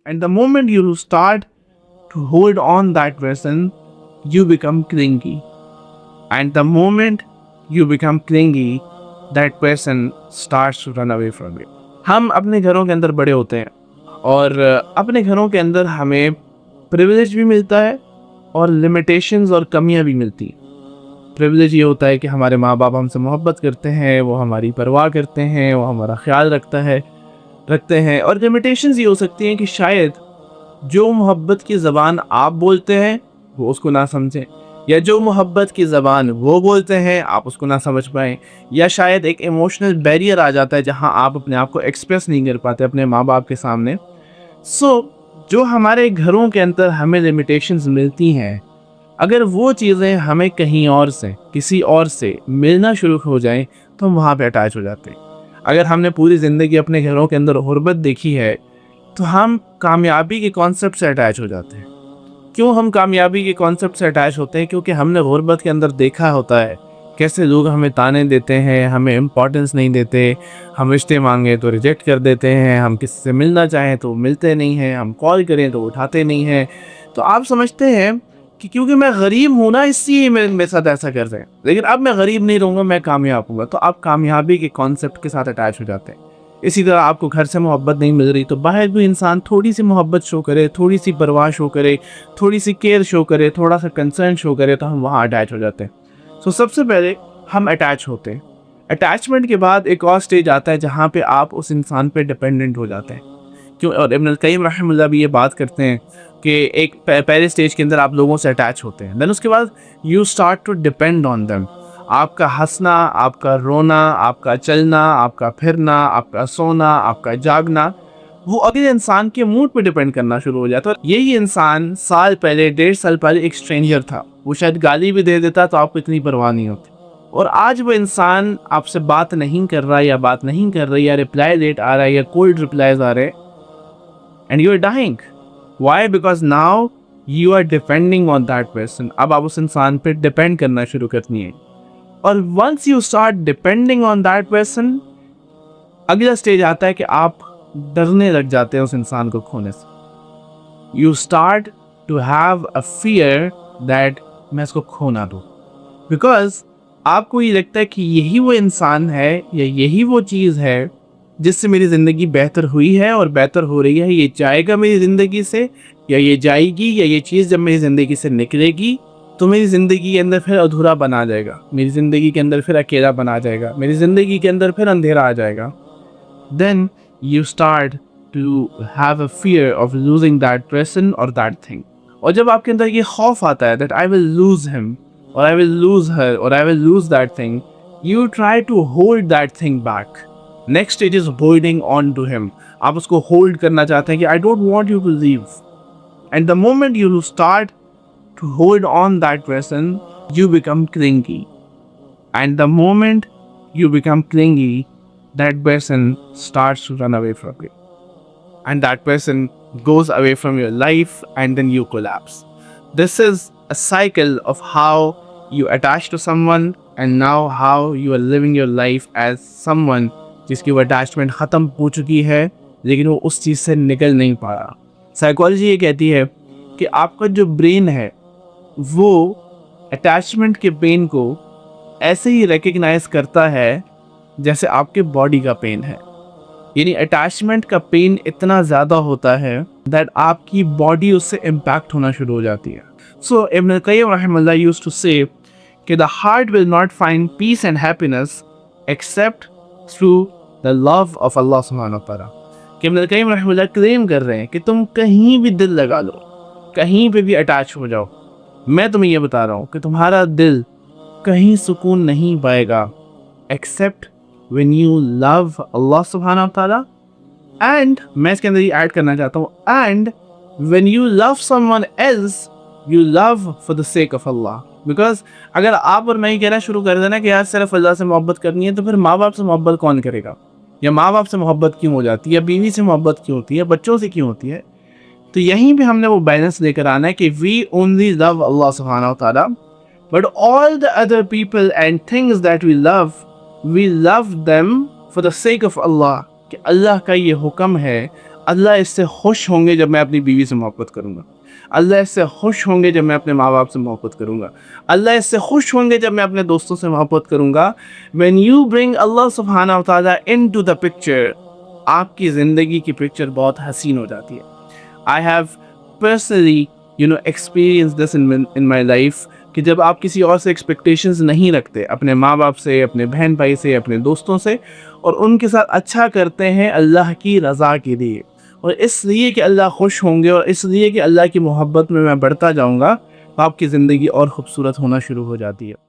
And the moment you start to hold on that person, you become clingy. And the moment you become clingy, that person starts to run away from you. ہم اپنے گھروں کے اندر بڑے ہوتے ہیں اور اپنے گھروں کے اندر ہمیں پریویلیج بھی ملتا ہے اور لمیٹیشنز اور کمیاں بھی ملتی ہیں. پریویلیج یہ ہوتا ہے کہ ہمارے ماں باپ ہم سے محبت کرتے ہیں, وہ ہماری پرواہ کرتے ہیں, وہ ہمارا خیال رکھتے ہیں. اور لمیٹیشنز یہ ہو سکتی ہیں کہ شاید جو محبت کی زبان آپ بولتے ہیں وہ اس کو نہ سمجھیں, یا جو محبت کی زبان وہ بولتے ہیں آپ اس کو نہ سمجھ پائیں, یا شاید ایک ایموشنل بیریئر آ جاتا ہے جہاں آپ اپنے آپ کو ایکسپریس نہیں کر پاتے اپنے ماں باپ کے سامنے. جو ہمارے گھروں کے اندر ہمیں لمیٹیشنز ملتی ہیں, اگر وہ چیزیں ہمیں کہیں اور سے کسی اور سے ملنا شروع ہو جائیں تو ہم وہاں پہ اٹیچ ہو جاتے ہیں. اگر ہم نے پوری زندگی اپنے گھروں کے اندر غربت دیکھی ہے تو ہم کامیابی کے کانسیپٹ سے اٹیچ ہو جاتے ہیں. کیوں ہم کامیابی کے کانسیپٹ سے اٹیچ ہوتے ہیں؟ کیونکہ ہم نے غربت کے اندر دیکھا ہوتا ہے کیسے لوگ ہمیں تانے دیتے ہیں, ہمیں امپورٹنس نہیں دیتے, ہم رشتے مانگے تو ریجیکٹ کر دیتے ہیں, ہم کسی سے ملنا چاہیں تو ملتے نہیں ہیں, ہم کال کریں تو اٹھاتے نہیں ہیں. تو آپ سمجھتے ہیں کہ کیونکہ میں غریب ہوں نا اس لیے میرے ساتھ ایسا کر رہے ہیں, لیکن اب میں غریب نہیں رہوں گا, میں کامیاب ہوں گا. تو آپ کامیابی کے کانسیپٹ کے ساتھ اٹیچ ہو جاتے ہیں. اسی طرح آپ کو گھر سے محبت نہیں مل رہی تو باہر بھی انسان تھوڑی سی محبت شو کرے, تھوڑی سی پرواہ شو کرے, تھوڑی سی کیئر شو کرے, تھوڑا سا کنسرن شو کرے تو ہم وہاں اٹیچ ہو جاتے ہیں. سب سے پہلے ہم اٹیچ ہوتے ہیں. اٹیچمنٹ کے بعد ایک اور سٹیج آتا ہے جہاں پہ آپ اس انسان پہ ڈیپینڈنٹ ہو جاتے ہیں. کیوں؟ اور ابن القیم رحمہ اللہ بھی یہ بات کرتے ہیں کہ ایک پہلے سٹیج کے اندر آپ لوگوں سے اٹیچ ہوتے ہیں, دین اس کے بعد you start to depend on them. آپ کا ہنسنا, آپ کا رونا, آپ کا چلنا, آپ کا پھرنا, آپ کا سونا, آپ کا جاگنا, وہ اگلے انسان کے موڈ پہ ڈیپینڈ کرنا شروع ہو جاتا ہے. یہی انسان سال پہلے 1.5 سال پہلے ایک اسٹرینجر تھا, وہ شاید گالی بھی دے دیتا تو آپ کو اتنی پرواہ نہیں ہوتی, اور آج وہ انسان آپ سے بات نہیں کر رہا, یا بات نہیں کر رہی, یا ریپلائی لیٹ آ رہا ہے, یا کولڈ ریپلائیز آ رہے, and you are dying. Why? Because now you are depending on that person. اب آپ اس انسان پہ ڈیپینڈ کرنا شروع کرنی ہے, اور once you start depending on that person, اگلا اسٹیج آتا ہے کہ آپ ڈرنے لگ جاتے ہیں اس انسان کو کھونے سے. You start to have a fear that میں اس کو کھو نہ دوں, بیکاز آپ کو یہ لگتا ہے کہ یہی وہ انسان ہے یا یہی وہ چیز ہے جس سے میری زندگی بہتر ہوئی ہے اور بہتر ہو رہی ہے. یہ جائے گا میری زندگی سے, یا یہ جائے گی, یا یہ چیز جب میری زندگی سے نکلے گی تو میری زندگی کے اندر پھر ادھورا بنا جائے گا, میری زندگی کے اندر پھر اکیلا بنا جائے گا, میری زندگی کے اندر پھر اندھیرا آ جائے گا. Then you start to have a fear of losing that person اور دیٹ تھنگ. اور جب آپ کے اندر یہ خوف آتا ہے دیٹ آئی ول لوز ہم, اور آئی ول لوز ہر, اور I will lose that thing, you try to hold that thing back. Next stage is holding on to him. آپ اس کو ہولڈ کرنا چاہتے ہیں کہ I don't want you to leave. And the moment you start to hold on that person, you become clingy. And the moment you become clingy, that person starts to run away from you. And that person goes away from your life, and then you collapse. This is a cycle of how you attach to someone, and now how you are living your life as someone جس کی وہ attachment ختم ہو چکی ہے لیکن وہ اس چیز سے نکل نہیں پا رہا. سائیکالوجی یہ کہتی ہے کہ آپ کا جو برین ہے وہ اٹیچمنٹ کے پین کو ایسے ہی ریکگنائز کرتا ہے جیسے آپ کے باڈی کا پین ہے. یعنی اٹیچمنٹ کا پین اتنا زیادہ ہوتا ہے دیٹ آپ کی باڈی اس سے امپیکٹ ہونا شروع ہو جاتی ہے. سو ابن القیم رحمہ اللہ یوز ٹو سے کہ the heart will not find peace and happiness except through the love of Allah سبحانہ وتعالیٰ. کہ ابن القیم رحمہ اللہ کلیم کر رہے ہیں کہ تم کہیں بھی دل لگا لو, کہیں پہ بھی اٹیچ ہو جاؤ, میں تمہیں یہ بتا رہا ہوں کہ تمہارا دل کہیں سکون نہیں پائے گا ایکسیپٹ when you love اللہ سبحانہ وتعالیٰ. اینڈ میں اس کے اندر یہ ایڈ کرنا چاہتا ہوں, and when you love someone else you love for the sake of Allah. Because اگر آپ اور میں یہ کہنا شروع کر دینا کہ یار صرف اللہ سے محبت کرنی ہے تو پھر ماں باپ سے محبت کون کرے گا, یا ماں باپ سے محبت کیوں ہو جاتی ہے, یا بیوی سے محبت کیوں ہوتی ہے, بچوں سے کیوں ہوتی ہے. تو یہیں پہ ہم نے وہ بیلنس لے کر آنا ہے کہ وی اونلی لو اللہ سبحانہ وتعالیٰ, but all the other people and things that we love them for the sake of Allah. کہ اللہ کا یہ حکم ہے, اللہ اس سے خوش ہوں گے جب میں اپنی بیوی سے محبت کروں گا. اللہ اس سے خوش ہوں گے جب میں اپنے ماں باپ سے محبت کروں گا. اللہ اس سے خوش ہوں گے جب میں اپنے دوستوں سے محبت کروں گا. When you bring Allah subhanahu wa ta'ala into the picture, آپ کی زندگی کی پکچر بہت حسین ہو جاتی ہے. I have personally experienced this in my life کہ جب آپ کسی اور سے ایکسپیکٹیشنز نہیں رکھتے، اپنے ماں باپ سے، اپنے بہن بھائی سے، اپنے دوستوں سے، اور ان کے ساتھ اچھا کرتے ہیں اللہ کی رضا کے لیے، اور اس لیے کہ اللہ خوش ہوں گے اور اس لیے کہ اللہ کی محبت میں بڑھتا جاؤں گا، تو آپ کی زندگی اور خوبصورت ہونا شروع ہو جاتی ہے.